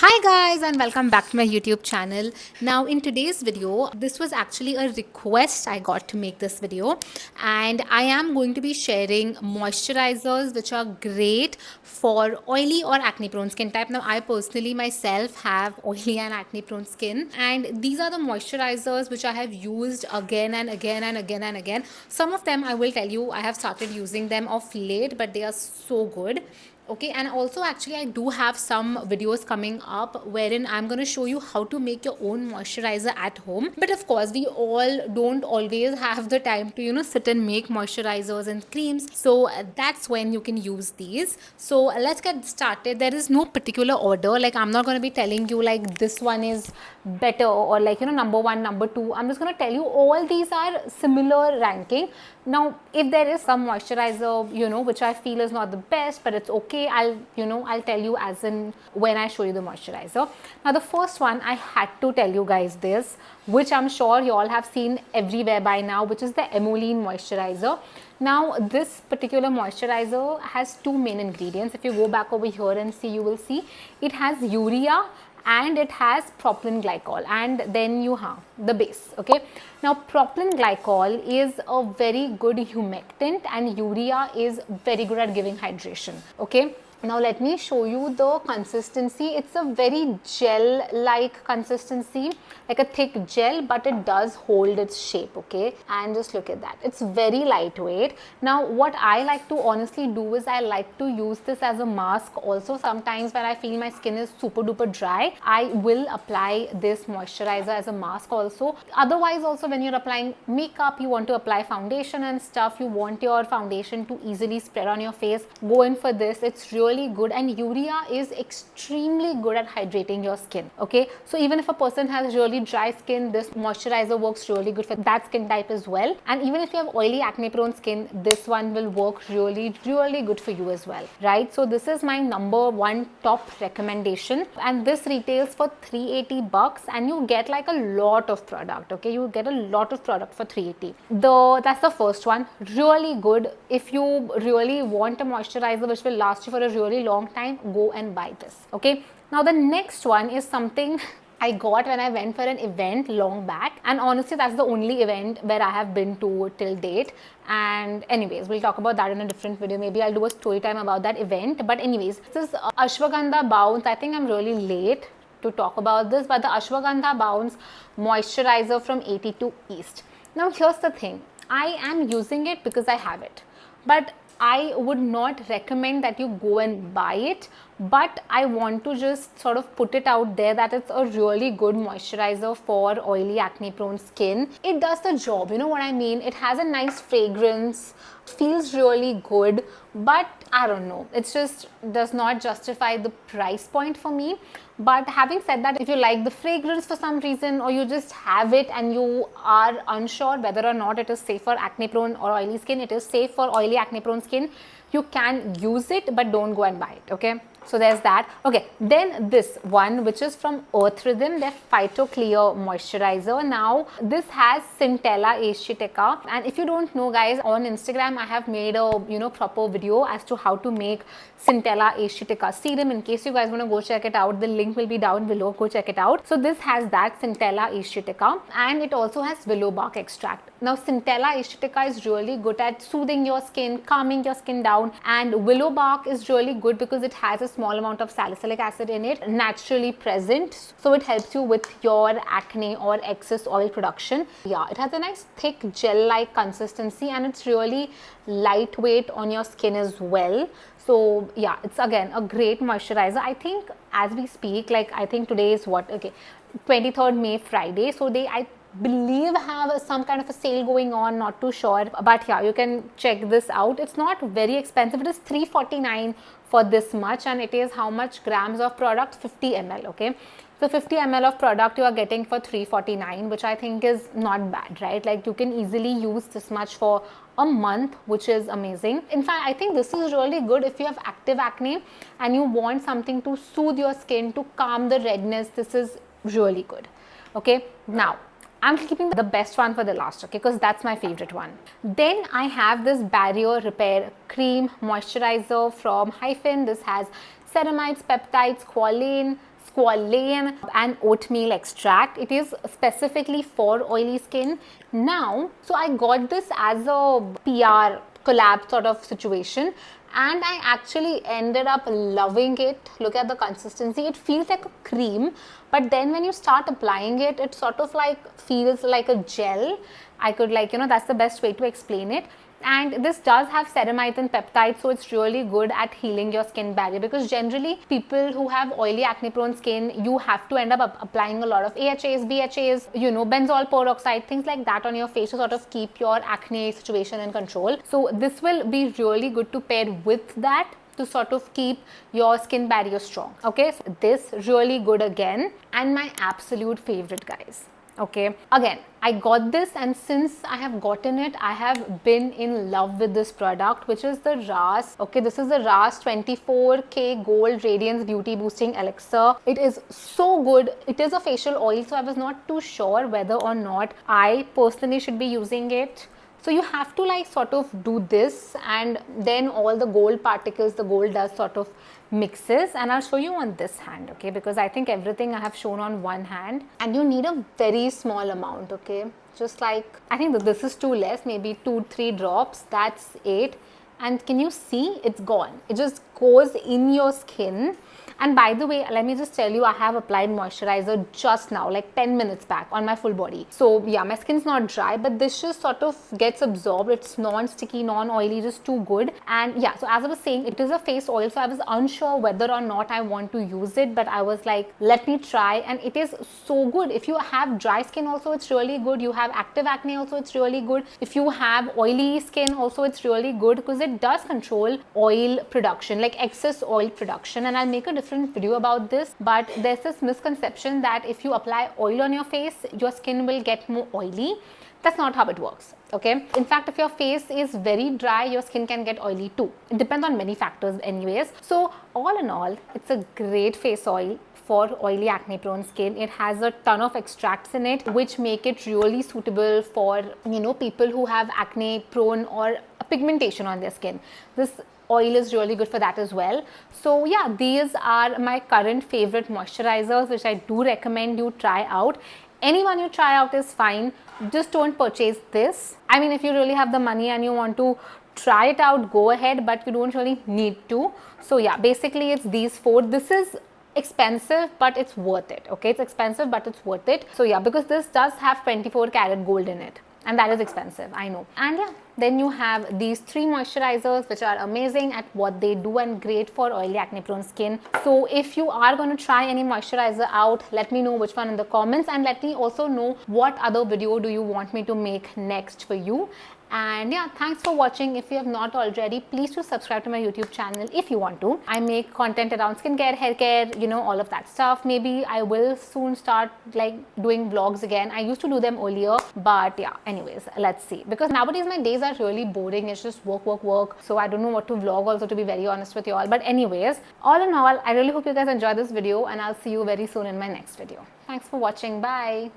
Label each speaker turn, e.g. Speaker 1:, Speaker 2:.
Speaker 1: Hi guys, and welcome back to my YouTube channel. Now in today's video, this was actually a request I got to make this video, and I am going to be sharing moisturizers which are great for oily or acne prone skin type. Now I personally myself have oily and acne prone skin, and these are the moisturizers which I have used again and again and again and again. Some of them I will tell you I have started using them of late, but they are so good. Okay, and also actually I do have some videos coming up wherein I'm going to show you how to make your own moisturizer at home. But of course we all don't always have the time to sit and make moisturizers and creams, so that's when you can use these. So let's get started. There is no particular order, like I'm not going to be telling you like this one is better or like number one, number two. I'm just going to tell you all these are similar ranking. Now if there is some moisturizer which I feel is not the best, but it's okay, I'll tell you as in when I show you the moisturizer. Now the first one, I had to tell you guys this, which I'm sure you all have seen everywhere by now, which is the Emollient moisturizer. Now this particular moisturizer has two main ingredients. If you go back over here and see, you will see it has urea and it has propylene glycol, and then you have the base. Okay, now propylene glycol is a very good humectant and urea is very good at giving hydration. Okay, now let me show you the consistency. It's a very gel like consistency, like a thick gel, but it does hold its shape. Okay, and just look at that, it's very lightweight. Now what I like to honestly do is I like to use this as a mask also. Sometimes when I feel my skin is super duper dry, I will apply this moisturizer as a mask also. Otherwise also, when you're applying makeup, you want to apply foundation and stuff, you want your foundation to easily spread on your face, go in for this. It's really good, and urea is extremely good at hydrating your skin. Okay, so even if a person has really dry skin, this moisturizer works really good for that skin type as well. And even if you have oily acne prone skin, this one will work really good for you as well, right? So this is my number one top recommendation, and this retails for 380 bucks, and you get like a lot of product. Okay, you get a lot of product for 380. That's the first one, really good. If you really want a moisturizer which will last you for a really long time, go and buy this. Okay, now the next one is something I got when I went for an event long back, and honestly that's the only event where I have been to till date. And anyways, we'll talk about that in a different video. Maybe I'll do a story time about that event. But anyways, this is Ashwagandha Bounce. I think I'm really late to talk about this, but the Ashwagandha Bounce moisturizer from 82 East. Now here's the thing, I am using it because I have it, but I would not recommend that you go and buy it. But I want to just sort of put it out there that it's a really good moisturizer for oily acne prone skin. It does the job, you know what I mean? It has a nice fragrance, feels really good, but I don't know, it just does not justify the price point for me. But having said that, if you like the fragrance for some reason, or you just have it and you are unsure whether or not it is safe for acne prone or oily skin, it is safe for oily acne prone skin, you can use it, but don't go and buy it. Okay, so there's that. Okay, then this one, which is from Earth Rhythm, their Phyto Clear moisturizer. Now this has Centella Asiatica, and if you don't know guys, on Instagram I have made a proper video as to how to make Centella Asiatica serum. In case you guys want to go check it out, the link will be down below, go check it out. So this has that Centella Asiatica, and it also has willow bark extract. Now Centella Asiatica is really good at soothing your skin, calming your skin down, and willow bark is really good because it has a small amount of salicylic acid in it, naturally present, so it helps you with your acne or excess oil production. Yeah, it has a nice thick gel like consistency, and it's really lightweight on your skin as well. So yeah, it's again a great moisturizer. I think as we speak, like I think today is what, okay, 23rd May, Friday, so I believe have some kind of a sale going on, not too sure, but yeah, you can check this out. It's not very expensive, it is $349 for this much, and it is how much grams of product? 50 ml. Okay, so 50 ml of product you are getting for $349, which I think is not bad, right? Like you can easily use this much for a month, which is amazing. In fact, I think this is really good if you have active acne and you want something to soothe your skin, to calm the redness. This is really good. Okay, now I'm keeping the best one for the last, okay, because that's my favorite one. Then I have this barrier repair cream moisturizer from Hyphen. This has ceramides, peptides, squalane, squalane and oatmeal extract. It is specifically for oily skin. Now, so I got this as a PR collab sort of situation, and I actually ended up loving it. Look at the consistency. It feels like a cream, but then when you start applying it, it sort of like feels like a gel. I could that's the best way to explain it. And this does have ceramide and peptides, so it's really good at healing your skin barrier, because generally people who have oily acne prone skin, you have to end up applying a lot of AHAs, BHAs, benzoyl peroxide, things like that on your face to sort of keep your acne situation in control. So this will be really good to pair with that to sort of keep your skin barrier strong. Okay, so this really good again, and my absolute favorite, guys. Okay, again, I got this, and since I have gotten it, I have been in love with this product, which is the RAS. Okay, this is the RAS 24K Gold Radiance Beauty Boosting Elixir. It is so good. It is a facial oil, so I was not too sure whether or not I personally should be using it. So you have to like sort of do this, and then all the gold particles, the gold dust sort of mixes, and I'll show you on this hand, okay, because I think everything I have shown on one hand, and you need a very small amount, okay, just like, I think that this is too less, maybe 2-3 drops, that's it. And can you see, it's gone. It just goes in your skin. And by the way, let me just tell you, I have applied moisturizer just now, like 10 minutes back on my full body. So yeah, my skin's not dry, but this just sort of gets absorbed. It's non-sticky, non-oily, just too good. And yeah, so as I was saying, it is a face oil, so I was unsure whether or not I want to use it, but I was like, let me try. And it is so good. If you have dry skin also, it's really good. You have active acne also, it's really good. If you have oily skin also, it's really good, because it does control oil production, like excess oil production. And I'll make a different video about this, but there's this misconception that if you apply oil on your face, your skin will get more oily. That's not how it works, okay? In fact, if your face is very dry, your skin can get oily too. It depends on many factors anyways. So all in all, it's a great face oil for oily acne prone skin. It has a ton of extracts in it, which make it really suitable for, people who have acne prone or pigmentation on their skin. This oil is really good for that as well. So yeah, these are my current favorite moisturizers, which I do recommend you try out. Anyone you try out is fine. Just don't purchase this. I mean, if you really have the money and you want to try it out, go ahead, but you don't really need to. So yeah, basically it's these 4. This is expensive, but it's worth it. Okay, it's expensive, but it's worth it. So yeah, because this does have 24 karat gold in it, and that is expensive, I know. And yeah, then you have these 3 moisturizers, which are amazing at what they do and great for oily acne prone skin. So if you are going to try any moisturizer out, let me know which one in the comments, and let me also know what other video do you want me to make next for you. And yeah, thanks for watching. If you have not already, please do subscribe to my YouTube channel if you want to. I make content around skincare, hair care, all of that stuff. Maybe I will soon start like doing vlogs again. I used to do them earlier, but yeah, anyways, let's see. Because nowadays my days are really boring. It's just work, work, work. So I don't know what to vlog also, to be very honest with you all. But anyways, all in all, I really hope you guys enjoyed this video, and I'll see you very soon in my next video. Thanks for watching. Bye.